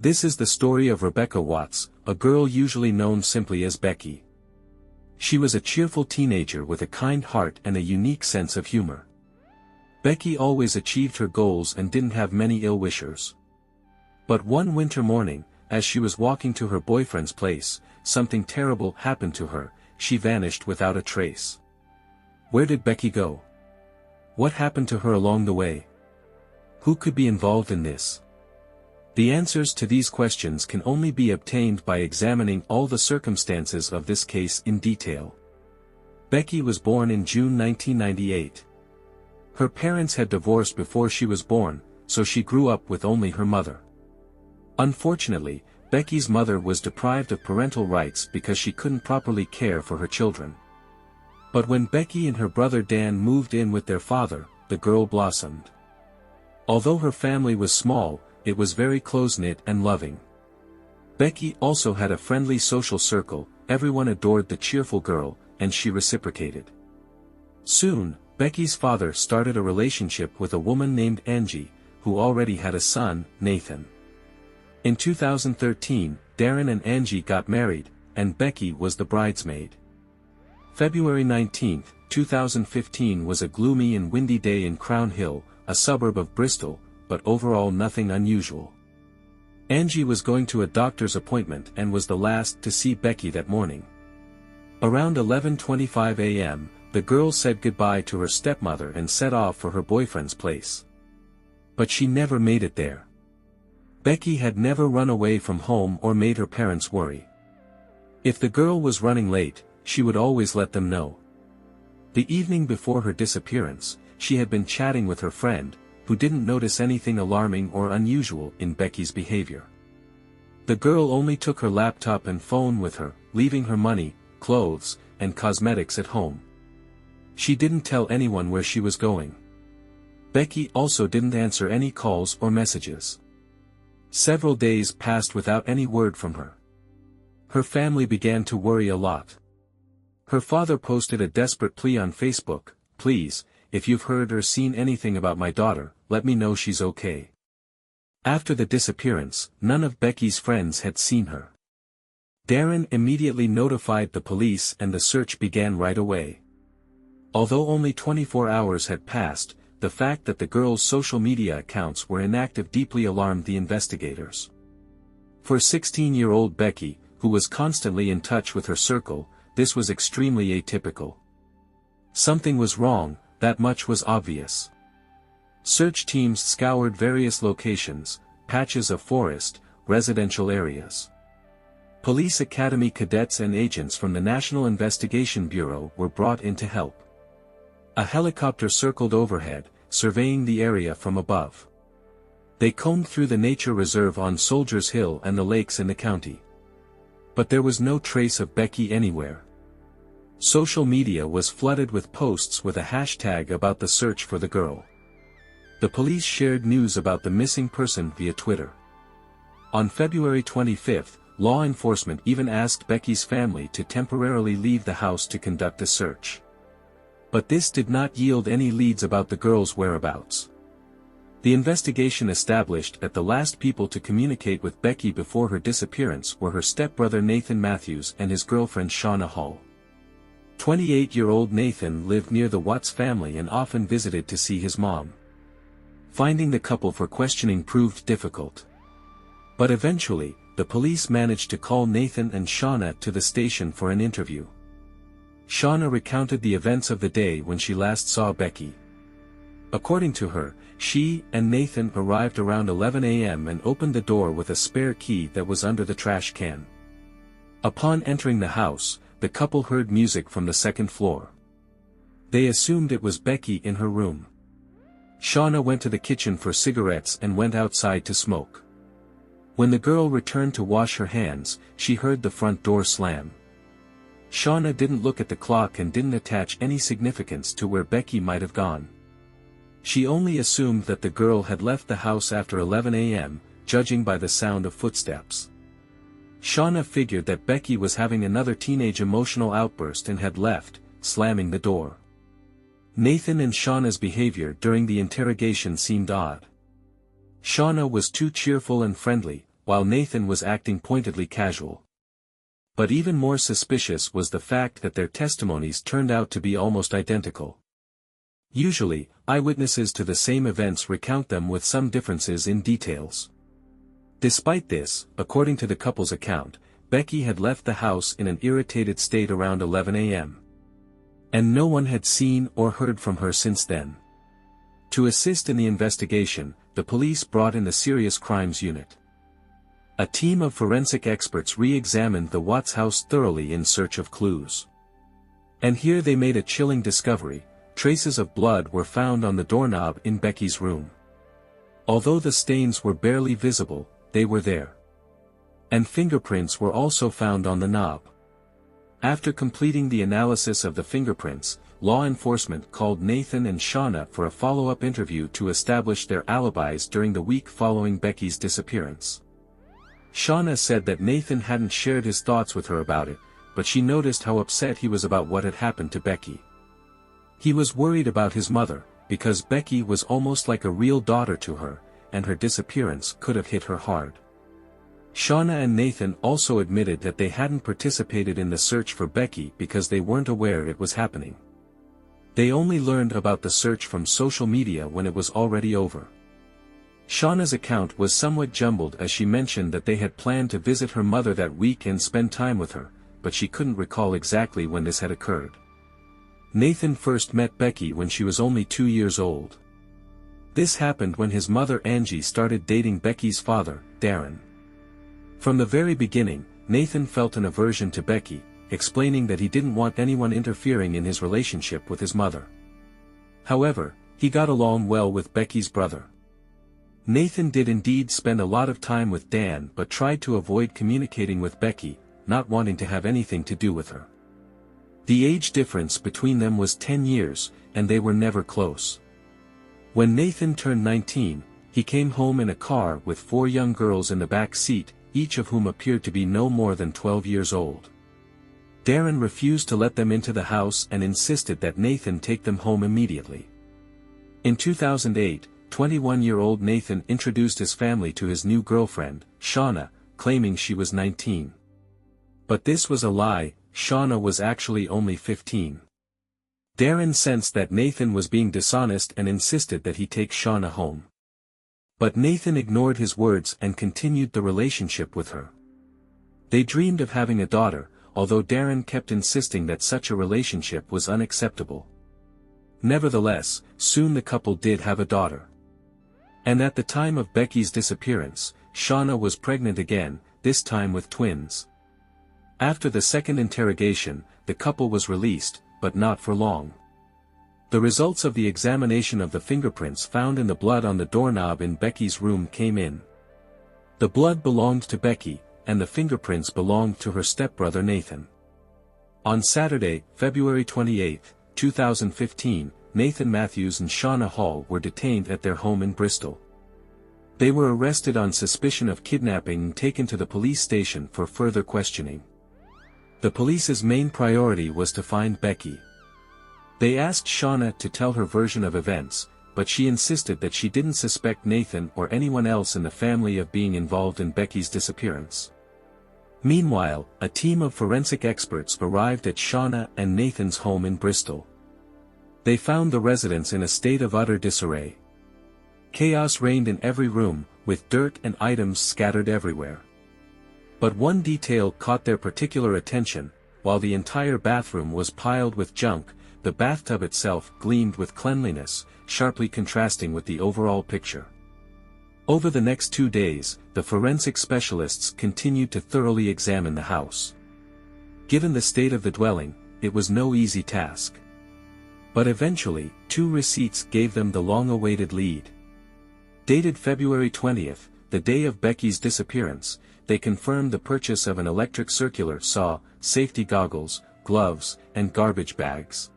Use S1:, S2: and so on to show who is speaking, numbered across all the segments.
S1: This is the story of Rebecca Watts, a girl usually known simply as Becky. She was a cheerful teenager with a kind heart and a unique sense of humor. Becky always achieved her goals and didn't have many ill-wishers. But one winter morning, as she was walking to her boyfriend's place, something terrible happened to her. She vanished without a trace. Where did Becky go? What happened to her along the way? Who could be involved in this? The answers to these questions can only be obtained by examining all the circumstances of this case in detail. Becky was born in June 1998. Her parents had divorced before she was born, so she grew up with only her mother. Unfortunately, Becky's mother was deprived of parental rights because she couldn't properly care for her children. But when Becky and her brother Dan moved in with their father, the girl blossomed. Although her family was small, it was very close-knit and loving. Becky also had a friendly social circle, everyone adored the cheerful girl, and she reciprocated. Soon, Becky's father started a relationship with a woman named Angie, who already had a son, Nathan. In 2013, Darren and Angie got married, and Becky was the bridesmaid. February 19, 2015 was a gloomy and windy day in Crown Hill, a suburb of Bristol, but overall nothing unusual. Angie was going to a doctor's appointment and was the last to see Becky that morning. Around 11:25 a.m., the girl said goodbye to her stepmother and set off for her boyfriend's place. But she never made it there. Becky had never run away from home or made her parents worry. If the girl was running late, she would always let them know. The evening before her disappearance, she had been chatting with her friend, who didn't notice anything alarming or unusual in Becky's behavior. The girl only took her laptop and phone with her, leaving her money, clothes, and cosmetics at home. She didn't tell anyone where she was going. Becky also didn't answer any calls or messages. Several days passed without any word from her. Her family began to worry a lot. Her father posted a desperate plea on Facebook, "Please, if you've heard or seen anything about my daughter, let me know she's okay." After the disappearance, none of Becky's friends had seen her. Darren immediately notified the police and the search began right away. Although only 24 hours had passed, the fact that the girl's social media accounts were inactive deeply alarmed the investigators. For 16-year-old Becky, who was constantly in touch with her circle, this was extremely atypical. Something was wrong, that much was obvious. Search teams scoured various locations, patches of forest, residential areas. Police academy cadets and agents from the National Investigation Bureau were brought in to help. A helicopter circled overhead, surveying the area from above. They combed through the nature reserve on Soldiers Hill and the lakes in the county. But there was no trace of Becky anywhere. Social media was flooded with posts with a hashtag about the search for the girl. The police shared news about the missing person via Twitter. On February 25, law enforcement even asked Becky's family to temporarily leave the house to conduct a search. But this did not yield any leads about the girl's whereabouts. The investigation established that the last people to communicate with Becky before her disappearance were her stepbrother Nathan Matthews and his girlfriend Shauna Hall. 28-year-old Nathan lived near the Watts family and often visited to see his mom. Finding the couple for questioning proved difficult. But eventually, the police managed to call Nathan and Shauna to the station for an interview. Shauna recounted the events of the day when she last saw Becky. According to her, she and Nathan arrived around 11 a.m. and opened the door with a spare key that was under the trash can. Upon entering the house, the couple heard music from the second floor. They assumed it was Becky in her room. Shauna went to the kitchen for cigarettes and went outside to smoke. When the girl returned to wash her hands, she heard the front door slam. Shauna didn't look at the clock and didn't attach any significance to where Becky might have gone. She only assumed that the girl had left the house after 11 a.m., judging by the sound of footsteps. Shauna figured that Becky was having another teenage emotional outburst and had left, slamming the door. Nathan and Shauna's behavior during the interrogation seemed odd. Shauna was too cheerful and friendly, while Nathan was acting pointedly casual. But even more suspicious was the fact that their testimonies turned out to be almost identical. Usually, eyewitnesses to the same events recount them with some differences in details. Despite this, according to the couple's account, Becky had left the house in an irritated state around 11 a.m. And no one had seen or heard from her since then. To assist in the investigation, the police brought in the Serious Crimes Unit. A team of forensic experts re-examined the Watts house thoroughly in search of clues. And here they made a chilling discovery: traces of blood were found on the doorknob in Becky's room. Although the stains were barely visible, they were there. And fingerprints were also found on the knob. After completing the analysis of the fingerprints, law enforcement called Nathan and Shauna for a follow-up interview to establish their alibis during the week following Becky's disappearance. Shauna said that Nathan hadn't shared his thoughts with her about it, but she noticed how upset he was about what had happened to Becky. He was worried about his mother, because Becky was almost like a real daughter to her, and her disappearance could have hit her hard. Shauna and Nathan also admitted that they hadn't participated in the search for Becky because they weren't aware it was happening. They only learned about the search from social media when it was already over. Shauna's account was somewhat jumbled as she mentioned that they had planned to visit her mother that week and spend time with her, but she couldn't recall exactly when this had occurred. Nathan first met Becky when she was only 2 years old. This happened when his mother Angie started dating Becky's father, Darren. From the very beginning, Nathan felt an aversion to Becky, explaining that he didn't want anyone interfering in his relationship with his mother. However, he got along well with Becky's brother. Nathan did indeed spend a lot of time with Dan but tried to avoid communicating with Becky, not wanting to have anything to do with her. The age difference between them was 10 years, and they were never close. When Nathan turned 19, he came home in a car with 4 young girls in the back seat, each of whom appeared to be no more than 12 years old. Darren refused to let them into the house and insisted that Nathan take them home immediately. In 2008, 21-year-old Nathan introduced his family to his new girlfriend, Shauna, claiming she was 19. But this was a lie. Shauna was actually only 15. Darren sensed that Nathan was being dishonest and insisted that he take Shauna home. But Nathan ignored his words and continued the relationship with her. They dreamed of having a daughter, although Darren kept insisting that such a relationship was unacceptable. Nevertheless, soon the couple did have a daughter. And at the time of Becky's disappearance, Shauna was pregnant again, this time with twins. After the second interrogation, the couple was released, but not for long. The results of the examination of the fingerprints found in the blood on the doorknob in Becky's room came in. The blood belonged to Becky, and the fingerprints belonged to her stepbrother Nathan. On Saturday, February 28, 2015, Nathan Matthews and Shauna Hall were detained at their home in Bristol. They were arrested on suspicion of kidnapping and taken to the police station for further questioning. The police's main priority was to find Becky. They asked Shauna to tell her version of events, but she insisted that she didn't suspect Nathan or anyone else in the family of being involved in Becky's disappearance. Meanwhile, a team of forensic experts arrived at Shauna and Nathan's home in Bristol. They found the residence in a state of utter disarray. Chaos reigned in every room, with dirt and items scattered everywhere. But one detail caught their particular attention: while the entire bathroom was piled with junk, the bathtub itself gleamed with cleanliness, sharply contrasting with the overall picture. Over the next 2 days, the forensic specialists continued to thoroughly examine the house. Given the state of the dwelling, it was no easy task. But eventually, 2 receipts gave them the long-awaited lead. Dated February 20th, the day of Becky's disappearance, they confirmed the purchase of an electric circular saw, safety goggles, gloves, and garbage bags.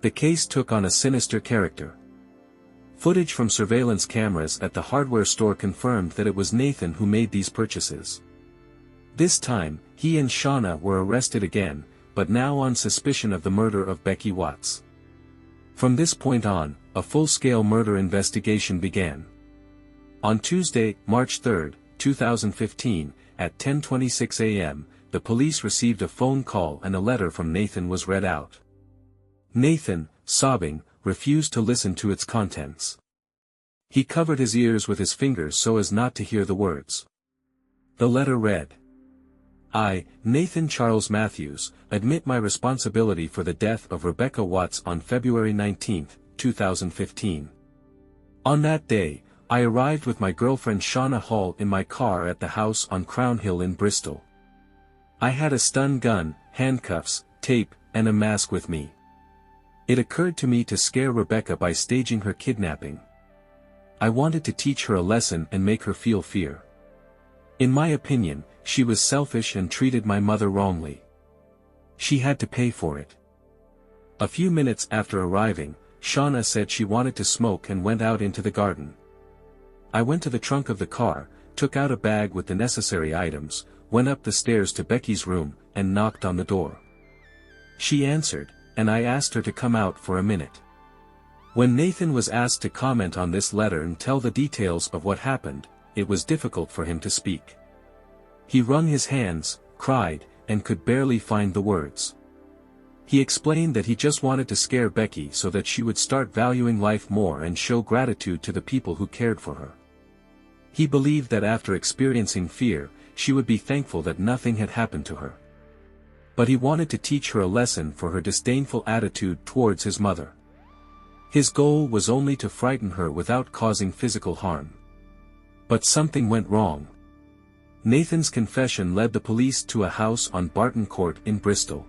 S1: The case took on a sinister character. Footage from surveillance cameras at the hardware store confirmed that it was Nathan who made these purchases. This time, he and Shauna were arrested again, but now on suspicion of the murder of Becky Watts. From this point on, a full-scale murder investigation began. On Tuesday, March 3, 2015, at 10:26 a.m., the police received a phone call and a letter from Nathan was read out. Nathan, sobbing, refused to listen to its contents. He covered his ears with his fingers so as not to hear the words. The letter read, "I, Nathan Charles Matthews, admit my responsibility for the death of Rebecca Watts on February 19, 2015. On that day, I arrived with my girlfriend Shauna Hall in my car at the house on Crown Hill in Bristol. I had a stun gun, handcuffs, tape, and a mask with me. It occurred to me to scare Rebecca by staging her kidnapping. I wanted to teach her a lesson and make her feel fear. In my opinion, she was selfish and treated my mother wrongly. She had to pay for it." A few minutes after arriving, Shauna said she wanted to smoke and went out into the garden. "I went to the trunk of the car, took out a bag with the necessary items, went up the stairs to Becky's room, and knocked on the door. She answered, and I asked her to come out for a minute." When Nathan was asked to comment on this letter and tell the details of what happened, it was difficult for him to speak. He wrung his hands, cried, and could barely find the words. He explained that he just wanted to scare Becky so that she would start valuing life more and show gratitude to the people who cared for her. He believed that after experiencing fear, she would be thankful that nothing had happened to her. But he wanted to teach her a lesson for her disdainful attitude towards his mother. His goal was only to frighten her without causing physical harm. But something went wrong. Nathan's confession led the police to a house on Barton Court in Bristol.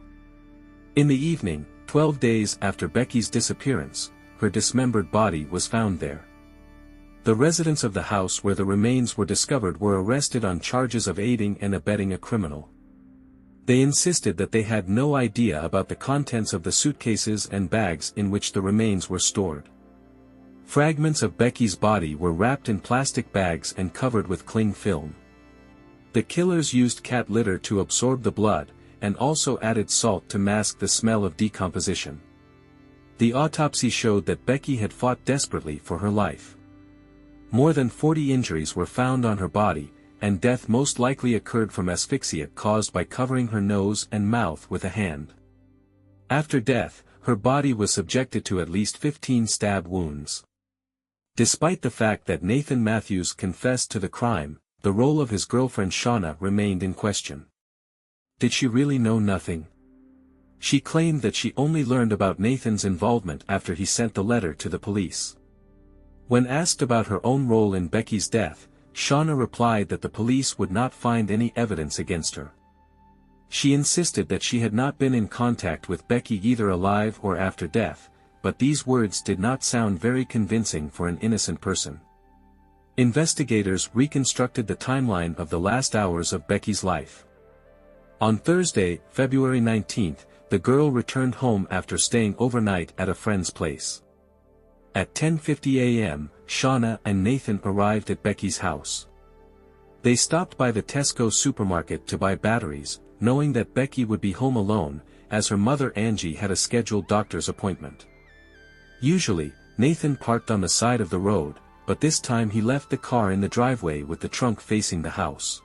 S1: In the evening, 12 days after Becky's disappearance, her dismembered body was found there. The residents of the house where the remains were discovered were arrested on charges of aiding and abetting a criminal. They insisted that they had no idea about the contents of the suitcases and bags in which the remains were stored. Fragments of Becky's body were wrapped in plastic bags and covered with cling film. The killers used cat litter to absorb the blood, and also added salt to mask the smell of decomposition. The autopsy showed that Becky had fought desperately for her life. More than 40 injuries were found on her body, and death most likely occurred from asphyxia caused by covering her nose and mouth with a hand. After death, her body was subjected to at least 15 stab wounds. Despite the fact that Nathan Matthews confessed to the crime, the role of his girlfriend Shauna remained in question. Did she really know nothing? She claimed that she only learned about Nathan's involvement after he sent the letter to the police. When asked about her own role in Becky's death, Shauna replied that the police would not find any evidence against her. She insisted that she had not been in contact with Becky either alive or after death, but these words did not sound very convincing for an innocent person. Investigators reconstructed the timeline of the last hours of Becky's life. On Thursday, February 19, the girl returned home after staying overnight at a friend's place. At 10:50 a.m., Shauna and Nathan arrived at Becky's house. They stopped by the Tesco supermarket to buy batteries, knowing that Becky would be home alone, as her mother Angie had a scheduled doctor's appointment. Usually, Nathan parked on the side of the road, but this time he left the car in the driveway with the trunk facing the house.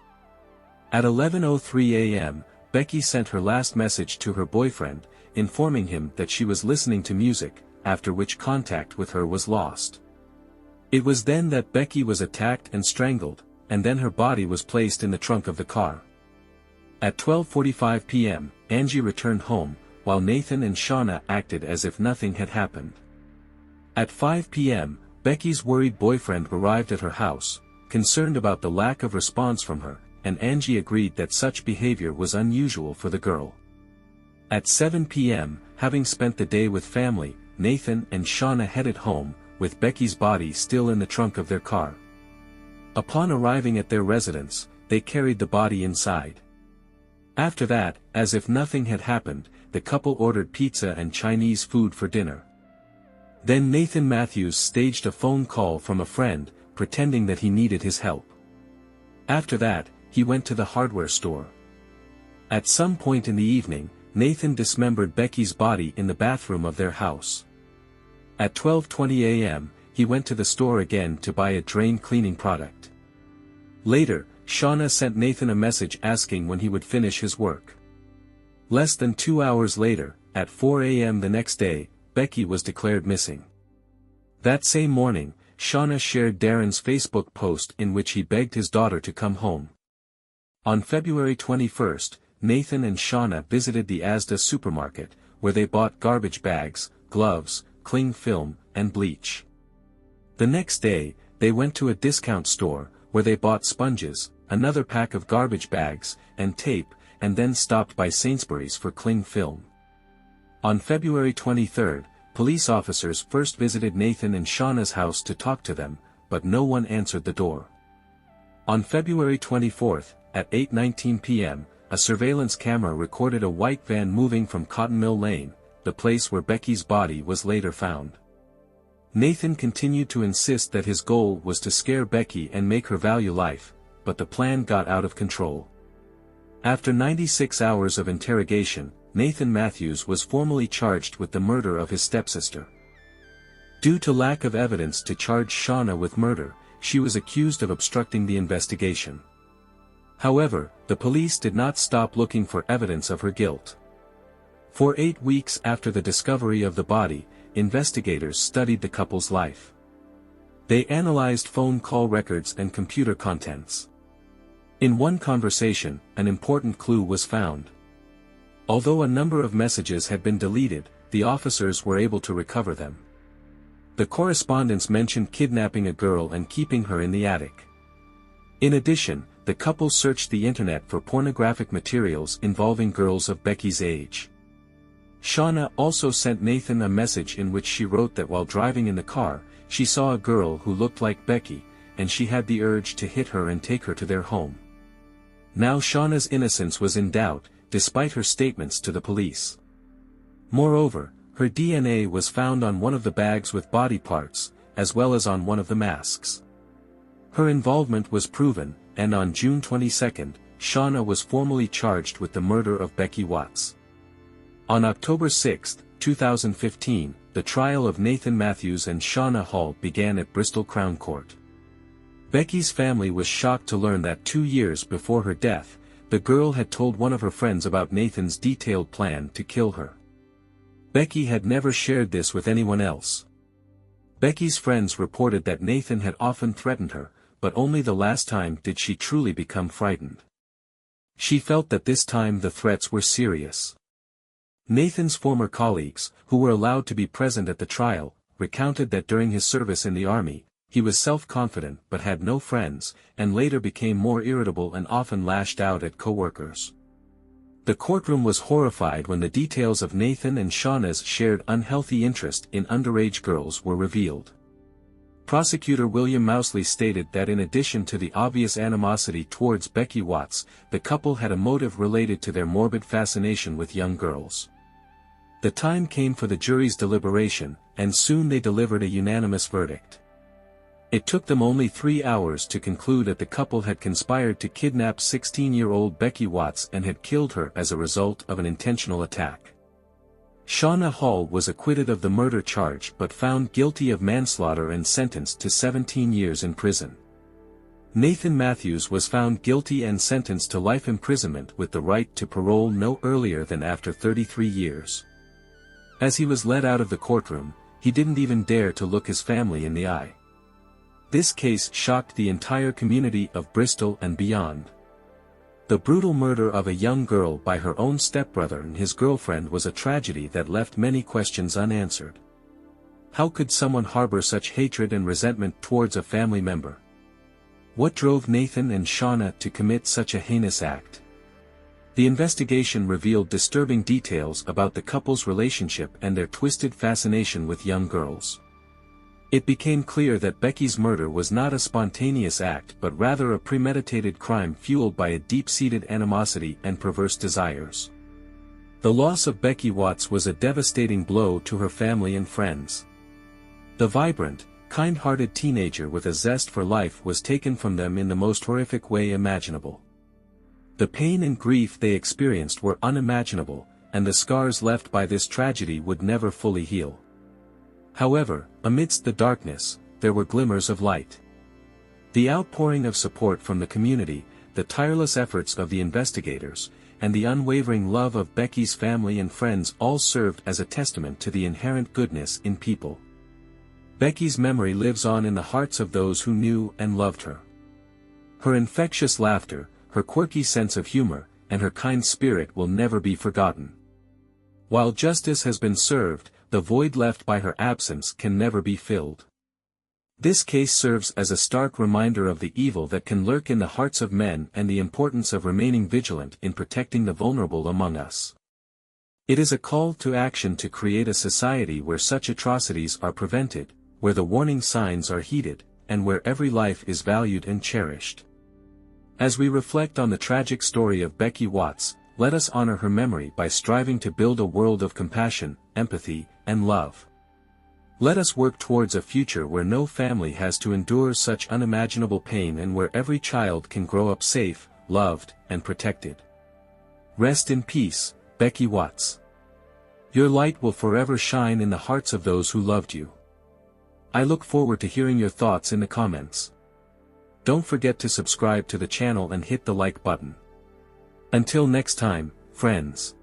S1: At 11:03 a.m., Becky sent her last message to her boyfriend, informing him that she was listening to music, after which contact with her was lost. It was then that Becky was attacked and strangled, and then her body was placed in the trunk of the car. At 12:45 p.m., Angie returned home, while Nathan and Shauna acted as if nothing had happened. At 5 p.m., Becky's worried boyfriend arrived at her house, concerned about the lack of response from her, and Angie agreed that such behavior was unusual for the girl. At 7 p.m., having spent the day with family, Nathan and Shauna headed home, with Becky's body still in the trunk of their car. Upon arriving at their residence, they carried the body inside. After that, as if nothing had happened, the couple ordered pizza and Chinese food for dinner. Then Nathan Matthews staged a phone call from a friend, pretending that he needed his help. After that, he went to the hardware store. At some point in the evening, Nathan dismembered Becky's body in the bathroom of their house. At 12:20 a.m., he went to the store again to buy a drain cleaning product. Later, Shauna sent Nathan a message asking when he would finish his work. Less than 2 hours later, at 4 a.m. the next day, Becky was declared missing. That same morning, Shauna shared Darren's Facebook post in which he begged his daughter to come home. On February 21st, Nathan and Shauna visited the Asda supermarket, where they bought garbage bags, gloves, cling film, and bleach. The next day, they went to a discount store, where they bought sponges, another pack of garbage bags, and tape, and then stopped by Sainsbury's for cling film. On February 23rd, police officers first visited Nathan and Shauna's house to talk to them, but no one answered the door. On February 24th, at 8:19 p.m., a surveillance camera recorded a white van moving from Cotton Mill Lane, the place where Becky's body was later found. Nathan continued to insist that his goal was to scare Becky and make her value life, but the plan got out of control. After 96 hours of interrogation, Nathan Matthews was formally charged with the murder of his stepsister. Due to lack of evidence to charge Shauna with murder, she was accused of obstructing the investigation. However, the police did not stop looking for evidence of her guilt. For 8 weeks after the discovery of the body, investigators studied the couple's life. They analyzed phone call records and computer contents. In one conversation, an important clue was found. Although a number of messages had been deleted, the officers were able to recover them. The correspondence mentioned kidnapping a girl and keeping her in the attic. In addition, the couple searched the internet for pornographic materials involving girls of Becky's age. Shauna also sent Nathan a message in which she wrote that while driving in the car, she saw a girl who looked like Becky, and she had the urge to hit her and take her to their home. Now Shauna's innocence was in doubt, despite her statements to the police. Moreover, her DNA was found on one of the bags with body parts, as well as on one of the masks. Her involvement was proven, and on June 22, Shauna was formally charged with the murder of Becky Watts. On October 6, 2015, the trial of Nathan Matthews and Shauna Hall began at Bristol Crown Court. Becky's family was shocked to learn that 2 years before her death, the girl had told one of her friends about Nathan's detailed plan to kill her. Becky had never shared this with anyone else. Becky's friends reported that Nathan had often threatened her, but only the last time did she truly become frightened. She felt that this time the threats were serious. Nathan's former colleagues, who were allowed to be present at the trial, recounted that during his service in the army, he was self-confident but had no friends, and later became more irritable and often lashed out at co-workers. The courtroom was horrified when the details of Nathan and Shauna's shared unhealthy interest in underage girls were revealed. Prosecutor William Mousley stated that in addition to the obvious animosity towards Becky Watts, the couple had a motive related to their morbid fascination with young girls. The time came for the jury's deliberation, and soon they delivered a unanimous verdict. It took them only 3 hours to conclude that the couple had conspired to kidnap 16-year-old Becky Watts and had killed her as a result of an intentional attack. Shauna Hall was acquitted of the murder charge but found guilty of manslaughter and sentenced to 17 years in prison. Nathan Matthews was found guilty and sentenced to life imprisonment with the right to parole no earlier than after 33 years. As he was led out of the courtroom, he didn't even dare to look his family in the eye. This case shocked the entire community of Bristol and beyond. The brutal murder of a young girl by her own stepbrother and his girlfriend was a tragedy that left many questions unanswered. How could someone harbor such hatred and resentment towards a family member? What drove Nathan and Shauna to commit such a heinous act? The investigation revealed disturbing details about the couple's relationship and their twisted fascination with young girls. It became clear that Becky's murder was not a spontaneous act but rather a premeditated crime fueled by a deep-seated animosity and perverse desires. The loss of Becky Watts was a devastating blow to her family and friends. The vibrant, kind-hearted teenager with a zest for life was taken from them in the most horrific way imaginable. The pain and grief they experienced were unimaginable, and the scars left by this tragedy would never fully heal. However, amidst the darkness, there were glimmers of light. The outpouring of support from the community, the tireless efforts of the investigators, and the unwavering love of Becky's family and friends all served as a testament to the inherent goodness in people. Becky's memory lives on in the hearts of those who knew and loved her. Her infectious laughter, her quirky sense of humor, and her kind spirit will never be forgotten. While justice has been served, the void left by her absence can never be filled. This case serves as a stark reminder of the evil that can lurk in the hearts of men and the importance of remaining vigilant in protecting the vulnerable among us. It is a call to action to create a society where such atrocities are prevented, where the warning signs are heeded, and where every life is valued and cherished. As we reflect on the tragic story of Becky Watts, let us honor her memory by striving to build a world of compassion, empathy, and love. Let us work towards a future where no family has to endure such unimaginable pain and where every child can grow up safe, loved, and protected. Rest in peace, Becky Watts. Your light will forever shine in the hearts of those who loved you. I look forward to hearing your thoughts in the comments. Don't forget to subscribe to the channel and hit the like button. Until next time, friends.